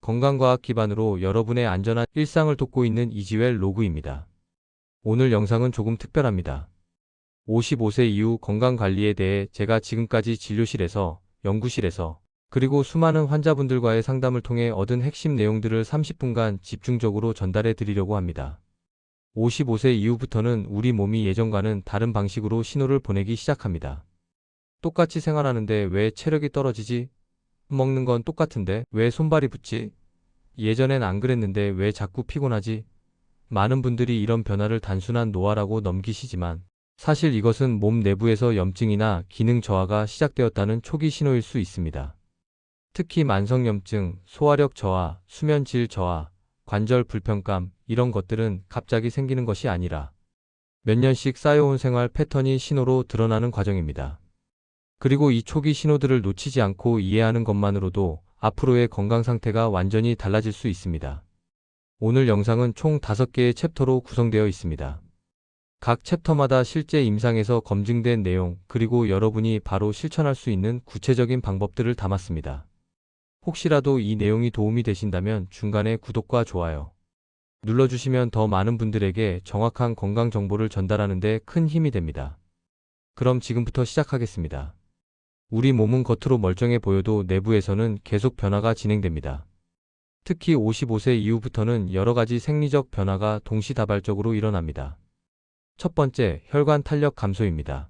건강과학 기반으로 여러분의 안전한 일상을 돕고 있는 이지웰 로그입니다. 오늘 영상은 조금 특별합니다. 55세 이후 건강관리에 대해 제가 지금까지 진료실에서, 연구실에서, 그리고 수많은 환자분들과의 상담을 통해 얻은 핵심 내용들을 30분간 집중적으로 전달해 드리려고 합니다. 55세 이후부터는 우리 몸이 예전과는 다른 방식으로 신호를 보내기 시작합니다. 똑같이 생활하는데 왜 체력이 떨어지지? 먹는 건 똑같은데 왜 손발이 붓지? 예전엔 안 그랬는데 왜 자꾸 피곤하지? 많은 분들이 이런 변화를 단순한 노화라고 넘기시지만 사실 이것은 몸 내부에서 염증이나 기능 저하가 시작되었다는 초기 신호일 수 있습니다. 특히 만성염증, 소화력 저하, 수면 질 저하, 관절 불편감 이런 것들은 갑자기 생기는 것이 아니라 몇 년씩 쌓여온 생활 패턴이 신호로 드러나는 과정입니다. 그리고 이 초기 신호들을 놓치지 않고 이해하는 것만으로도 앞으로의 건강 상태가 완전히 달라질 수 있습니다. 오늘 영상은 총 5개의 챕터로 구성되어 있습니다. 각 챕터마다 실제 임상에서 검증된 내용 그리고 여러분이 바로 실천할 수 있는 구체적인 방법들을 담았습니다. 혹시라도 이 내용이 도움이 되신다면 중간에 구독과 좋아요 눌러주시면 더 많은 분들에게 정확한 건강 정보를 전달하는 데 큰 힘이 됩니다. 그럼 지금부터 시작하겠습니다. 우리 몸은 겉으로 멀쩡해 보여도 내부에서는 계속 변화가 진행됩니다. 특히 55세 이후부터는 여러 가지 생리적 변화가 동시다발적으로 일어납니다. 첫 번째, 혈관 탄력 감소입니다.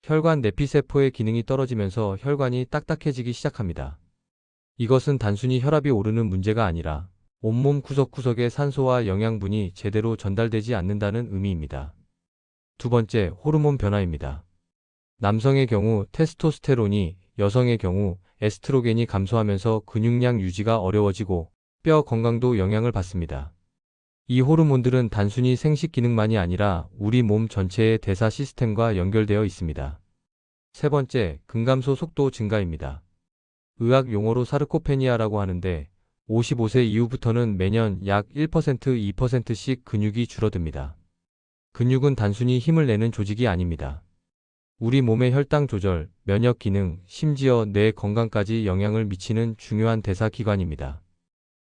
혈관 내피세포의 기능이 떨어지면서 혈관이 딱딱해지기 시작합니다. 이것은 단순히 혈압이 오르는 문제가 아니라 온몸 구석구석에 산소와 영양분이 제대로 전달되지 않는다는 의미입니다. 두 번째, 호르몬 변화입니다. 남성의 경우 테스토스테론이, 여성의 경우 에스트로겐이 감소하면서 근육량 유지가 어려워지고 뼈 건강도 영향을 받습니다. 이 호르몬들은 단순히 생식 기능만이 아니라 우리 몸 전체의 대사 시스템과 연결되어 있습니다. 세 번째, 근감소 속도 증가입니다. 의학 용어로 사르코페니아라고 하는데 55세 이후부터는 매년 약 1%, 2%씩 근육이 줄어듭니다. 근육은 단순히 힘을 내는 조직이 아닙니다. 우리 몸의 혈당 조절, 면역 기능, 심지어 뇌 건강까지 영향을 미치는 중요한 대사 기관입니다.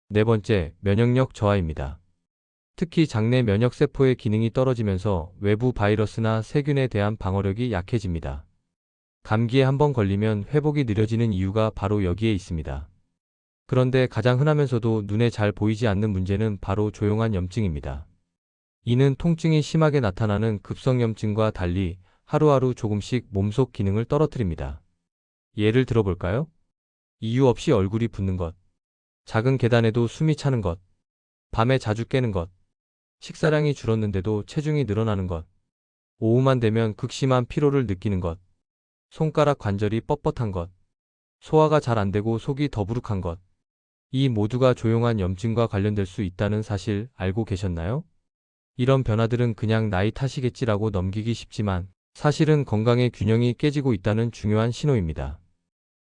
네 번째, 면역력 저하입니다. 특히 장내 면역세포의 기능이 떨어지면서 외부 바이러스나 세균에 대한 방어력이 약해집니다. 감기에 한번 걸리면 회복이 느려지는 이유가 바로 여기에 있습니다. 그런데 가장 흔하면서도 눈에 잘 보이지 않는 문제는 바로 조용한 염증입니다. 이는 통증이 심하게 나타나는 급성염증과 달리 하루하루 조금씩 몸속 기능을 떨어뜨립니다. 예를 들어볼까요? 이유 없이 얼굴이 붓는 것, 작은 계단에도 숨이 차는 것, 밤에 자주 깨는 것, 식사량이 줄었는데도 체중이 늘어나는 것, 오후만 되면 극심한 피로를 느끼는 것, 손가락 관절이 뻣뻣한 것, 소화가 잘 안 되고 속이 더부룩한 것. 이 모두가 조용한 염증과 관련될 수 있다는 사실 알고 계셨나요? 이런 변화들은 그냥 나이 탓이겠지라고 넘기기 쉽지만 사실은 건강의 균형이 깨지고 있다는 중요한 신호입니다.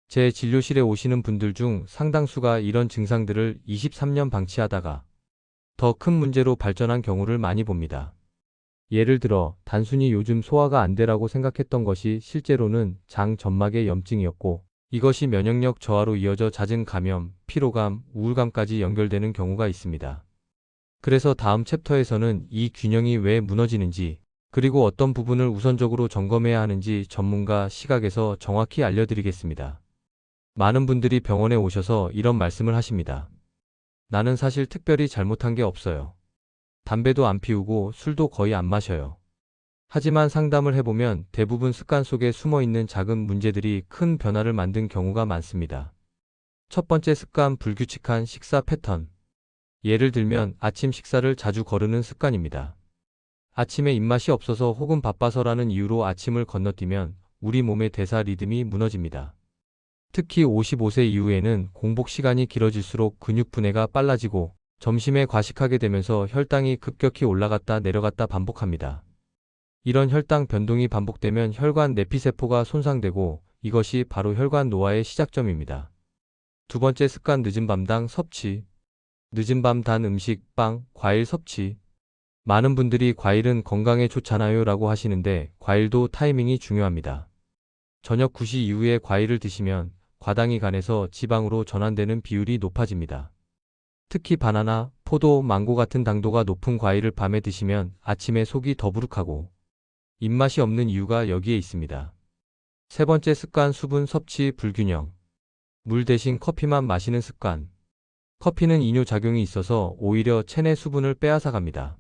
제 진료실에 오시는 분들 중 상당수가 이런 증상들을 23년 방치하다가 더 큰 문제로 발전한 경우를 많이 봅니다. 예를 들어 단순히 요즘 소화가 안 되라고 생각했던 것이 실제로는 장 점막의 염증이었고 이것이 면역력 저하로 이어져 잦은 감염, 피로감, 우울감까지 연결되는 경우가 있습니다. 그래서 다음 챕터에서는 이 균형이 왜 무너지는지 그리고 어떤 부분을 우선적으로 점검해야 하는지 전문가 시각에서 정확히 알려드리겠습니다. 많은 분들이 병원에 오셔서 이런 말씀을 하십니다. 나는 사실 특별히 잘못한 게 없어요. 담배도 안 피우고 술도 거의 안 마셔요. 하지만 상담을 해보면 대부분 습관 속에 숨어있는 작은 문제들이 큰 변화를 만든 경우가 많습니다. 첫 번째 습관, 불규칙한 식사 패턴. 예를 들면 아침 식사를 자주 거르는 습관입니다. 아침에 입맛이 없어서 혹은 바빠서라는 이유로 아침을 건너뛰면 우리 몸의 대사 리듬이 무너집니다. 특히 55세 이후에는 공복 시간이 길어질수록 근육 분해가 빨라지고 점심에 과식하게 되면서 혈당이 급격히 올라갔다 내려갔다 반복합니다. 이런 혈당 변동이 반복되면 혈관 내피세포가 손상되고 이것이 바로 혈관 노화의 시작점입니다. 두 번째 습관, 늦은 밤당 섭취. 늦은 밤 단 음식, 빵, 과일 섭취. 많은 분들이 과일은 건강에 좋잖아요 라고 하시는데 과일도 타이밍이 중요합니다. 저녁 9시 이후에 과일을 드시면 과당이 간에서 지방으로 전환되는 비율이 높아집니다. 특히 바나나, 포도, 망고 같은 당도가 높은 과일을 밤에 드시면 아침에 속이 더부룩하고 입맛이 없는 이유가 여기에 있습니다. 세 번째 습관, 수분 섭취 불균형. 물 대신 커피만 마시는 습관. 커피는 이뇨작용이 있어서 오히려 체내 수분을 빼앗아 갑니다.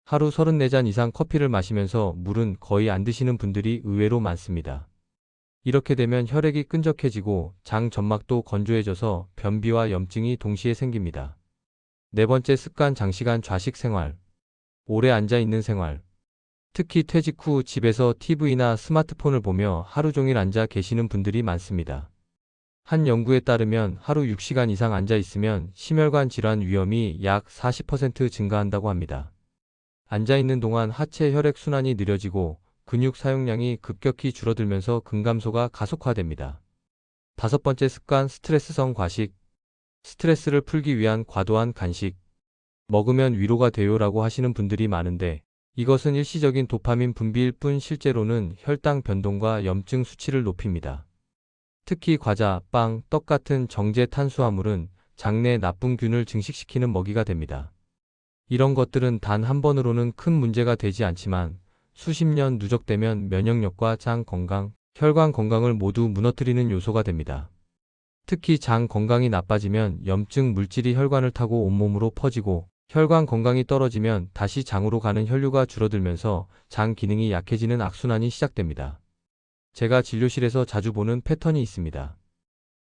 하루 34잔 이상 커피를 마시면서 물은 거의 안 드시는 분들이 의외로 많습니다. 이렇게 되면 혈액이 끈적해지고 장 점막도 건조해져서 변비와 염증이 동시에 생깁니다. 네 번째 습관, 장시간 좌식 생활. 오래 앉아 있는 생활. 특히 퇴직 후 집에서 TV나 스마트폰을 보며 하루 종일 앉아 계시는 분들이 많습니다. 한 연구에 따르면 하루 6시간 이상 앉아 있으면 심혈관 질환 위험이 약 40% 증가한다고 합니다. 앉아 있는 동안 하체 혈액 순환이 느려지고 근육 사용량이 급격히 줄어들면서 근감소가 가속화됩니다. 다섯 번째 습관, 스트레스성 과식. 스트레스를 풀기 위한 과도한 간식. 먹으면 위로가 돼요라고 하시는 분들이 많은데 이것은 일시적인 도파민 분비일 뿐 실제로는 혈당 변동과 염증 수치를 높입니다. 특히 과자, 빵, 떡 같은 정제 탄수화물은 장내 나쁜 균을 증식시키는 먹이가 됩니다. 이런 것들은 단 한 번으로는 큰 문제가 되지 않지만 수십 년 누적되면 면역력과 장 건강, 혈관 건강을 모두 무너뜨리는 요소가 됩니다. 특히 장 건강이 나빠지면 염증 물질이 혈관을 타고 온몸으로 퍼지고 혈관 건강이 떨어지면 다시 장으로 가는 혈류가 줄어들면서 장 기능이 약해지는 악순환이 시작됩니다. 제가 진료실에서 자주 보는 패턴이 있습니다.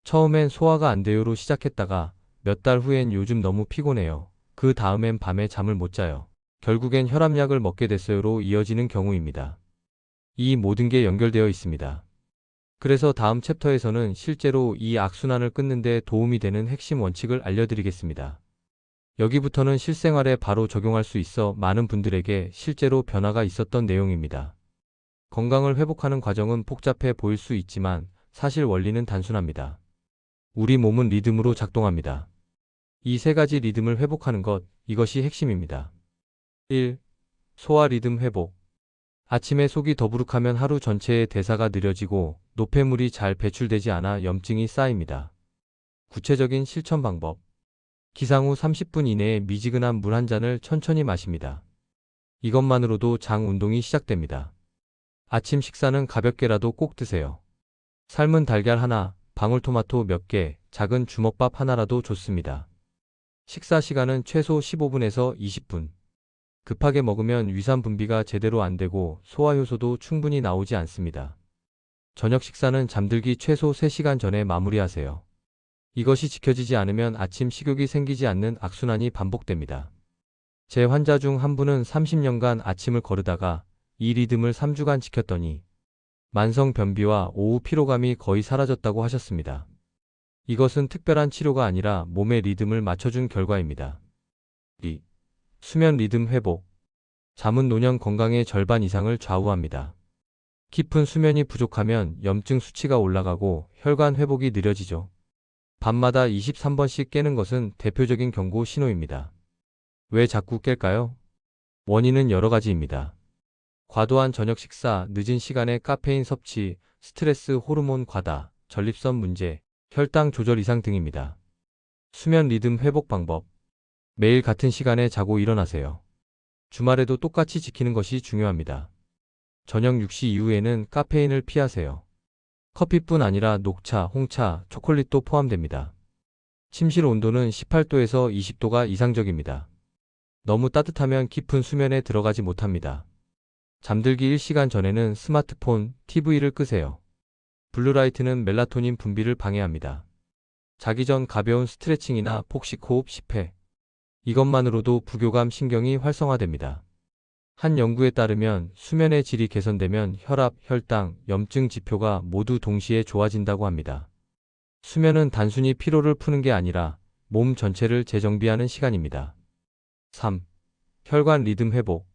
처음엔 소화가 안 돼요로 시작했다가 몇 달 후엔 요즘 너무 피곤해요. 그 다음엔 밤에 잠을 못 자요. 결국엔 혈압약을 먹게 됐어요로 이어지는 경우입니다. 이 모든 게 연결되어 있습니다. 그래서 다음 챕터에서는 실제로 이 악순환을 끊는 데 도움이 되는 핵심 원칙을 알려드리겠습니다. 여기부터는 실생활에 바로 적용할 수 있어 많은 분들에게 실제로 변화가 있었던 내용입니다. 건강을 회복하는 과정은 복잡해 보일 수 있지만 사실 원리는 단순합니다. 우리 몸은 리듬으로 작동합니다. 이 세 가지 리듬을 회복하는 것, 이것이 핵심입니다. 1. 소화 리듬 회복. 아침에 속이 더부룩하면 하루 전체의 대사가 느려지고 노폐물이 잘 배출되지 않아 염증이 쌓입니다. 구체적인 실천 방법. 기상 후 30분 이내에 미지근한 물 한 잔을 천천히 마십니다. 이것만으로도 장 운동이 시작됩니다. 아침 식사는 가볍게라도 꼭 드세요. 삶은 달걀 하나, 방울토마토 몇 개, 작은 주먹밥 하나라도 좋습니다. 식사 시간은 최소 15분에서 20분. 급하게 먹으면 위산 분비가 제대로 안 되고 소화 효소도 충분히 나오지 않습니다. 저녁 식사는 잠들기 최소 3시간 전에 마무리하세요. 이것이 지켜지지 않으면 아침 식욕이 생기지 않는 악순환이 반복됩니다. 제 환자 중 한 분은 30년간 아침을 거르다가 이 리듬을 3주간 지켰더니 만성 변비와 오후 피로감이 거의 사라졌다고 하셨습니다. 이것은 특별한 치료가 아니라 몸의 리듬을 맞춰준 결과입니다. 2. 수면 리듬 회복. 잠은 노년 건강의 절반 이상을 좌우합니다. 깊은 수면이 부족하면 염증 수치가 올라가고 혈관 회복이 느려지죠. 밤마다 23번씩 깨는 것은 대표적인 경고 신호입니다. 왜 자꾸 깰까요? 원인은 여러 가지입니다. 과도한 저녁 식사, 늦은 시간에 카페인 섭취, 스트레스 호르몬 과다, 전립선 문제, 혈당 조절 이상 등입니다. 수면 리듬 회복 방법. 매일 같은 시간에 자고 일어나세요. 주말에도 똑같이 지키는 것이 중요합니다. 저녁 6시 이후에는 카페인을 피하세요. 커피뿐 아니라 녹차, 홍차, 초콜릿도 포함됩니다. 침실 온도는 18도에서 20도가 이상적입니다. 너무 따뜻하면 깊은 수면에 들어가지 못합니다. 잠들기 1시간 전에는 스마트폰, TV를 끄세요. 블루라이트는 멜라토닌 분비를 방해합니다. 자기 전 가벼운 스트레칭이나 복식 호흡 10회. 이것만으로도 부교감 신경이 활성화됩니다. 한 연구에 따르면 수면의 질이 개선되면 혈압, 혈당, 염증 지표가 모두 동시에 좋아진다고 합니다. 수면은 단순히 피로를 푸는 게 아니라 몸 전체를 재정비하는 시간입니다. 3. 혈관 리듬 회복.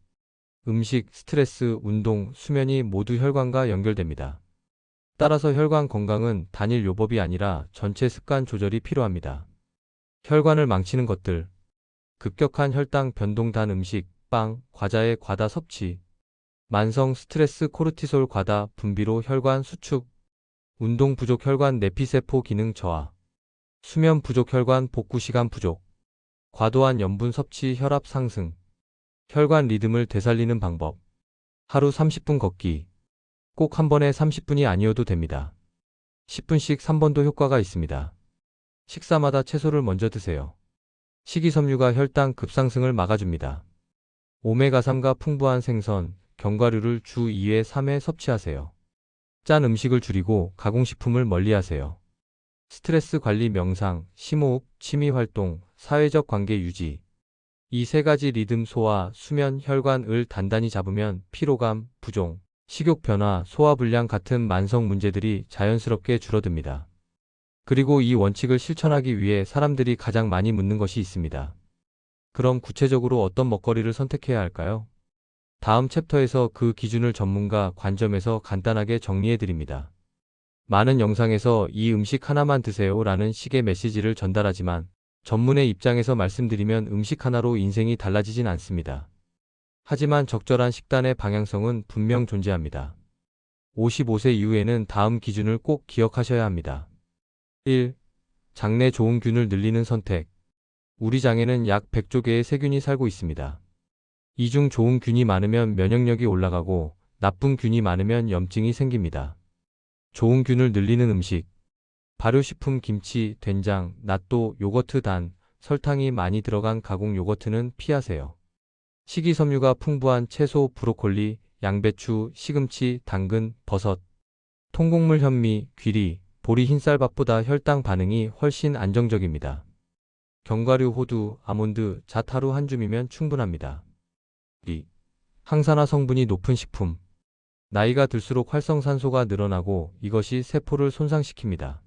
음식, 스트레스, 운동, 수면이 모두 혈관과 연결됩니다. 따라서 혈관 건강은 단일 요법이 아니라 전체 습관 조절이 필요합니다. 혈관을 망치는 것들. 급격한 혈당 변동, 단 음식, 빵, 과자의 과다 섭취. 만성 스트레스, 코르티솔 과다 분비로 혈관 수축. 운동 부족, 혈관 내피세포 기능 저하. 수면 부족, 혈관 복구 시간 부족. 과도한 염분 섭취 혈압 상승. 혈관 리듬을 되살리는 방법. 하루 30분 걷기. 꼭 한 번에 30분이 아니어도 됩니다. 10분씩 3번도 효과가 있습니다. 식사마다 채소를 먼저 드세요. 식이섬유가 혈당 급상승을 막아줍니다. 오메가3가 풍부한 생선, 견과류를 주 2회 3회 섭취하세요. 짠 음식을 줄이고 가공식품을 멀리하세요. 스트레스 관리 명상, 심호흡, 취미활동, 사회적 관계 유지. 이 세 가지 리듬 소화, 수면, 혈관을 단단히 잡으면 피로감, 부종, 식욕 변화, 소화불량 같은 만성 문제들이 자연스럽게 줄어듭니다. 그리고 이 원칙을 실천하기 위해 사람들이 가장 많이 묻는 것이 있습니다. 그럼 구체적으로 어떤 먹거리를 선택해야 할까요? 다음 챕터에서 그 기준을 전문가 관점에서 간단하게 정리해 드립니다. 많은 영상에서 이 음식 하나만 드세요 라는 식의 메시지를 전달하지만 전문의 입장에서 말씀드리면 음식 하나로 인생이 달라지진 않습니다. 하지만 적절한 식단의 방향성은 분명 존재합니다. 55세 이후에는 다음 기준을 꼭 기억하셔야 합니다. 1. 장내 좋은 균을 늘리는 선택. 우리 장에는 약 100조 개의 세균이 살고 있습니다. 이 중 좋은 균이 많으면 면역력이 올라가고 나쁜 균이 많으면 염증이 생깁니다. 좋은 균을 늘리는 음식. 발효식품 김치, 된장, 낫또, 요거트 단, 설탕이 많이 들어간 가공 요거트는 피하세요. 식이섬유가 풍부한 채소, 브로콜리, 양배추, 시금치, 당근, 버섯, 통곡물 현미, 귀리, 보리 흰쌀밥보다 혈당 반응이 훨씬 안정적입니다. 견과류, 호두, 아몬드, 잣 하루 한 줌이면 충분합니다. 2. 항산화 성분이 높은 식품. 나이가 들수록 활성산소가 늘어나고 이것이 세포를 손상시킵니다.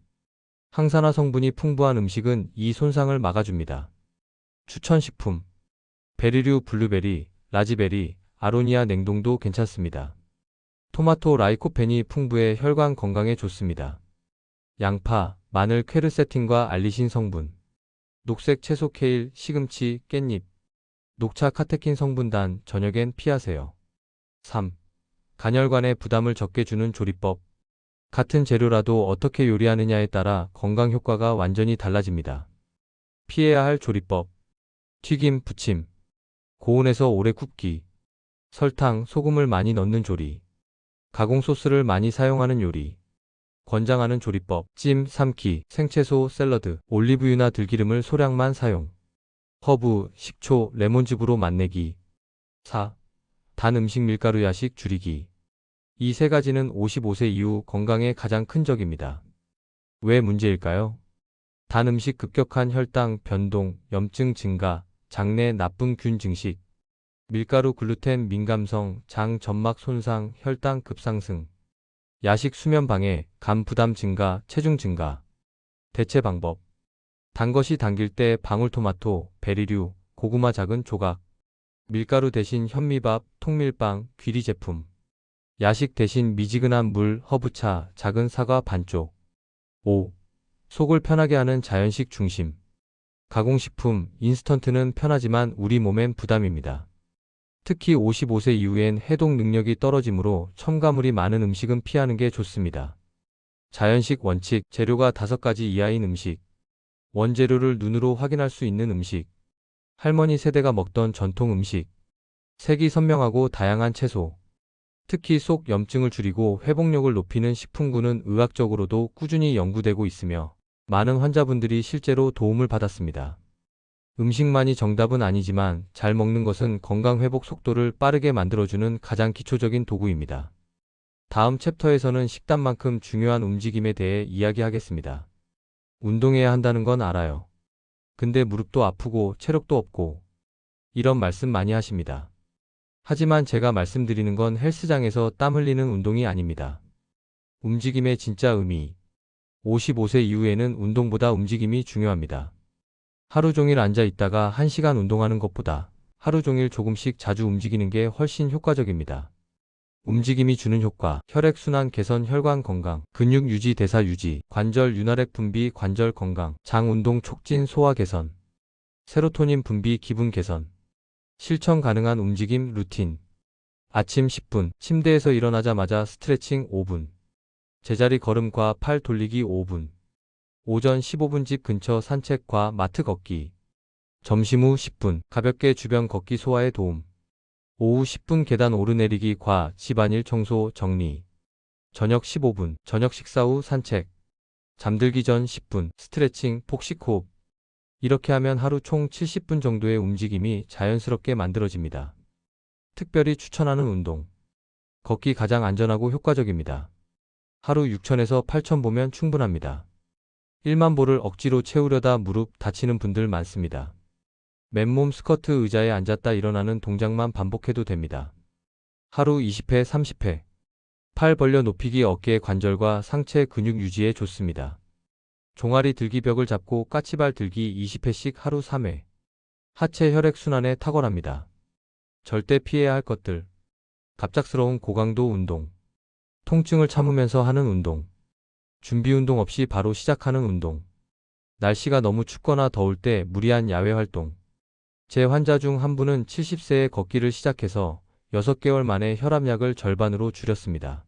항산화 성분이 풍부한 음식은 이 손상을 막아줍니다. 추천식품. 베리류, 블루베리, 라즈베리, 아로니아 냉동도 괜찮습니다. 토마토, 라이코펜이 풍부해 혈관 건강에 좋습니다. 양파, 마늘, 퀘르세틴과 알리신 성분. 녹색 채소 케일, 시금치, 깻잎. 녹차 카테킨 성분 단, 저녁엔 피하세요. 3. 간혈관에 부담을 적게 주는 조리법. 같은 재료라도 어떻게 요리하느냐에 따라 건강 효과가 완전히 달라집니다. 피해야 할 조리법. 튀김, 부침. 고온에서 오래 굽기. 설탕, 소금을 많이 넣는 조리. 가공 소스를 많이 사용하는 요리. 권장하는 조리법. 찜, 삶기, 생채소, 샐러드, 올리브유나 들기름을 소량만 사용. 허브, 식초, 레몬즙으로 맛내기. 4. 단 음식 밀가루 야식 줄이기. 이 세 가지는 55세 이후 건강에 가장 큰 적입니다. 왜 문제일까요? 단 음식 급격한 혈당 변동, 염증 증가, 장내 나쁜 균 증식, 밀가루 글루텐 민감성, 장 점막 손상, 혈당 급상승, 야식 수면 방해, 간 부담 증가, 체중 증가. 대체 방법. 단 것이 당길 때 방울토마토, 베리류, 고구마 작은 조각, 밀가루 대신 현미밥, 통밀빵, 귀리 제품. 야식 대신 미지근한 물, 허브차, 작은 사과 반쪽. 5. 속을 편하게 하는 자연식 중심. 가공식품, 인스턴트는 편하지만 우리 몸엔 부담입니다. 특히 55세 이후엔 해독 능력이 떨어지므로 첨가물이 많은 음식은 피하는 게 좋습니다. 자연식 원칙, 재료가 5가지 이하인 음식. 원재료를 눈으로 확인할 수 있는 음식. 할머니 세대가 먹던 전통 음식. 색이 선명하고 다양한 채소. 특히 속 염증을 줄이고 회복력을 높이는 식품군은 의학적으로도 꾸준히 연구되고 있으며 많은 환자분들이 실제로 도움을 받았습니다. 음식만이 정답은 아니지만 잘 먹는 것은 건강 회복 속도를 빠르게 만들어주는 가장 기초적인 도구입니다. 다음 챕터에서는 식단만큼 중요한 움직임에 대해 이야기하겠습니다. 운동해야 한다는 건 알아요. 근데 무릎도 아프고 체력도 없고 이런 말씀 많이 하십니다. 하지만 제가 말씀드리는 건 헬스장에서 땀 흘리는 운동이 아닙니다. 움직임의 진짜 의미. 55세 이후에는 운동보다 움직임이 중요합니다. 하루 종일 앉아 있다가 1시간 운동하는 것보다 하루 종일 조금씩 자주 움직이는 게 훨씬 효과적입니다. 움직임이 주는 효과, 혈액순환 개선, 혈관 건강, 근육 유지, 대사 유지, 관절 윤활액 분비, 관절 건강, 장 운동 촉진, 소화 개선, 세로토닌 분비, 기분 개선. 실천 가능한 움직임 루틴. 아침 10분, 침대에서 일어나자마자 스트레칭 5분. 제자리 걸음과 팔 돌리기 5분. 오전 15분 집 근처 산책과 마트 걷기. 점심 후 10분 가볍게 주변 걷기 소화에 도움. 오후 10분 계단 오르내리기 과 집안일 청소 정리. 저녁 15분 저녁 식사 후 산책. 잠들기 전 10분 스트레칭 복식 호흡. 이렇게 하면 하루 총 70분 정도의 움직임이 자연스럽게 만들어집니다. 특별히 추천하는 운동. 걷기 가장 안전하고 효과적입니다. 하루 6,000에서 8,000 보면 충분합니다. 1만 보를 억지로 채우려다 무릎 다치는 분들 많습니다. 맨몸 스쿼트 의자에 앉았다 일어나는 동작만 반복해도 됩니다. 하루 20회, 30회. 팔 벌려 높이기 어깨 관절과 상체 근육 유지에 좋습니다. 종아리 들기 벽을 잡고 까치발 들기 20회씩 하루 3회. 하체 혈액순환에 탁월합니다. 절대 피해야 할 것들. 갑작스러운 고강도 운동. 통증을 참으면서 하는 운동. 준비 운동 없이 바로 시작하는 운동. 날씨가 너무 춥거나 더울 때 무리한 야외 활동. 제 환자 중 한 분은 70세에 걷기를 시작해서 6개월 만에 혈압약을 절반으로 줄였습니다.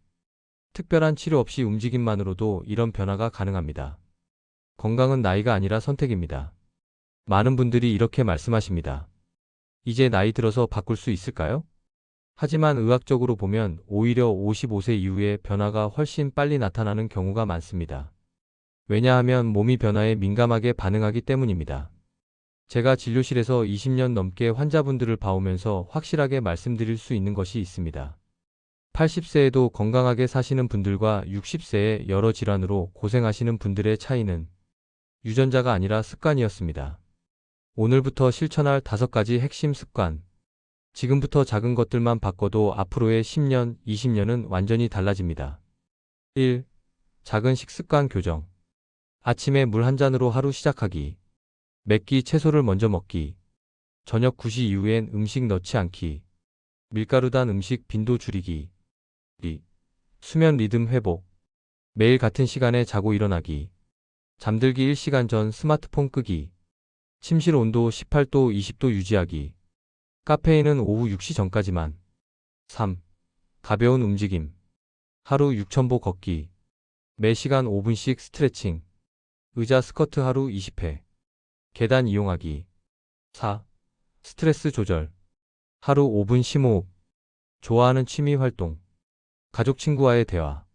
특별한 치료 없이 움직임만으로도 이런 변화가 가능합니다. 건강은 나이가 아니라 선택입니다. 많은 분들이 이렇게 말씀하십니다. 이제 나이 들어서 바꿀 수 있을까요? 하지만 의학적으로 보면 오히려 55세 이후에 변화가 훨씬 빨리 나타나는 경우가 많습니다. 왜냐하면 몸이 변화에 민감하게 반응하기 때문입니다. 제가 진료실에서 20년 넘게 환자분들을 봐오면서 확실하게 말씀드릴 수 있는 것이 있습니다. 80세에도 건강하게 사시는 분들과 60세에 여러 질환으로 고생하시는 분들의 차이는 유전자가 아니라 습관이었습니다. 오늘부터 실천할 5가지 핵심 습관. 지금부터 작은 것들만 바꿔도 앞으로의 10년, 20년은 완전히 달라집니다. 1. 작은 식습관 교정. 아침에 물 한 잔으로 하루 시작하기. 맵기 채소를 먼저 먹기. 저녁 9시 이후엔 음식 넣지 않기. 밀가루 단 음식 빈도 줄이기. 2. 수면 리듬 회복. 매일 같은 시간에 자고 일어나기. 잠들기 1시간 전 스마트폰 끄기. 침실 온도 18도, 20도 유지하기. 카페인은 오후 6시 전까지만. 3. 가벼운 움직임. 하루 6,000보 걷기. 매 시간 5분씩 스트레칭. 의자 스쿼트 하루 20회. 계단 이용하기. 4. 스트레스 조절. 하루 5분 심호흡. 좋아하는 취미 활동. 가족 친구와의 대화.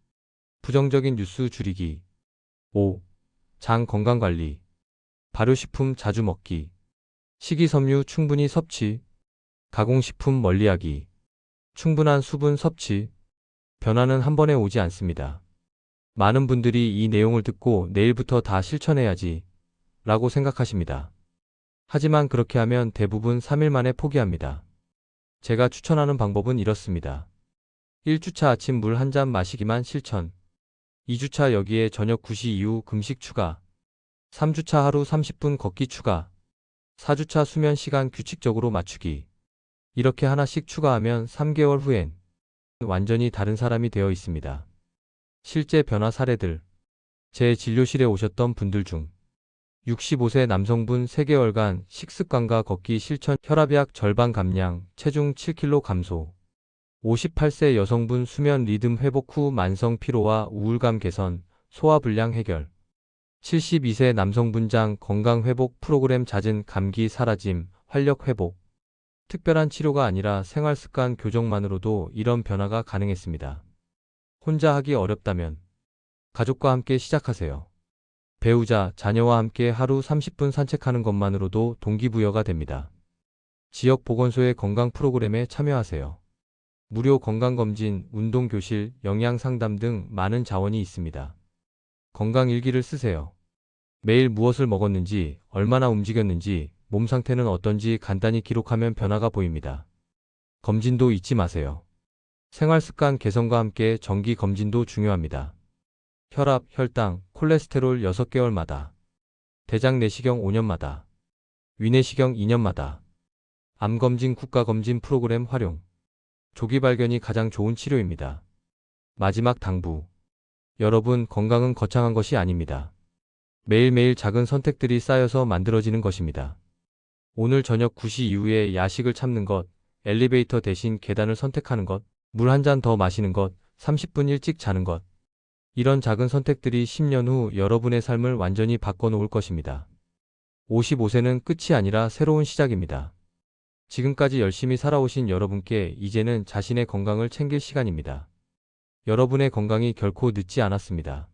부정적인 뉴스 줄이기. 5. 장 건강 관리. 발효식품 자주 먹기. 식이섬유 충분히 섭취. 가공식품 멀리하기. 충분한 수분 섭취. 변화는 한 번에 오지 않습니다. 많은 분들이 이 내용을 듣고 내일부터 다 실천해야지 라고 생각하십니다. 하지만 그렇게 하면 대부분 3일 만에 포기합니다. 제가 추천하는 방법은 이렇습니다. 1주차 아침 물 한 잔 마시기만 실천. 2주차 여기에 저녁 9시 이후 금식 추가. 3주차 하루 30분 걷기 추가. 4주차 수면 시간 규칙적으로 맞추기. 이렇게 하나씩 추가하면 3개월 후엔 완전히 다른 사람이 되어 있습니다. 실제 변화 사례들. 제 진료실에 오셨던 분들 중 65세 남성분 3개월간 식습관과 걷기 실천 혈압약 절반 감량, 체중 7kg 감소. 58세 여성분 수면 리듬 회복 후 만성 피로와 우울감 개선, 소화불량 해결. 72세 남성분장 건강 회복 프로그램 잦은 감기 사라짐, 활력 회복. 특별한 치료가 아니라 생활습관 교정만으로도 이런 변화가 가능했습니다. 혼자 하기 어렵다면 가족과 함께 시작하세요. 배우자, 자녀와 함께 하루 30분 산책하는 것만으로도 동기부여가 됩니다. 지역 보건소의 건강 프로그램에 참여하세요. 무료 건강검진, 운동교실, 영양상담 등 많은 자원이 있습니다. 건강일기를 쓰세요. 매일 무엇을 먹었는지, 얼마나 움직였는지, 몸 상태는 어떤지 간단히 기록하면 변화가 보입니다. 검진도 잊지 마세요. 생활습관 개선과 함께 정기 검진도 중요합니다. 혈압, 혈당, 콜레스테롤 6개월마다. 대장 내시경 5년마다. 위내시경 2년마다. 암검진 국가검진 프로그램 활용. 조기 발견이 가장 좋은 치료입니다. 마지막 당부. 여러분, 건강은 거창한 것이 아닙니다. 매일매일 작은 선택들이 쌓여서 만들어지는 것입니다. 오늘 저녁 9시 이후에 야식을 참는 것, 엘리베이터 대신 계단을 선택하는 것, 물 한 잔 더 마시는 것, 30분 일찍 자는 것. 이런 작은 선택들이 10년 후 여러분의 삶을 완전히 바꿔놓을 것입니다. 55세는 끝이 아니라 새로운 시작입니다. 지금까지 열심히 살아오신 여러분께 이제는 자신의 건강을 챙길 시간입니다. 여러분의 건강이 결코 늦지 않았습니다.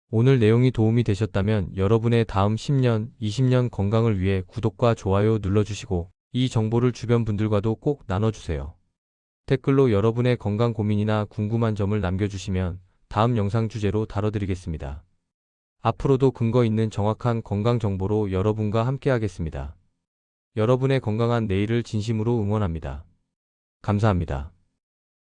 오늘 내용이 도움이 되셨다면 여러분의 다음 10년, 20년 건강을 위해 구독과 좋아요 눌러주시고 이 정보를 주변 분들과도 꼭 나눠주세요. 댓글로 여러분의 건강 고민이나 궁금한 점을 남겨주시면 다음 영상 주제로 다뤄드리겠습니다. 앞으로도 근거 있는 정확한 건강 정보로 여러분과 함께하겠습니다. 여러분의 건강한 내일을 진심으로 응원합니다. 감사합니다.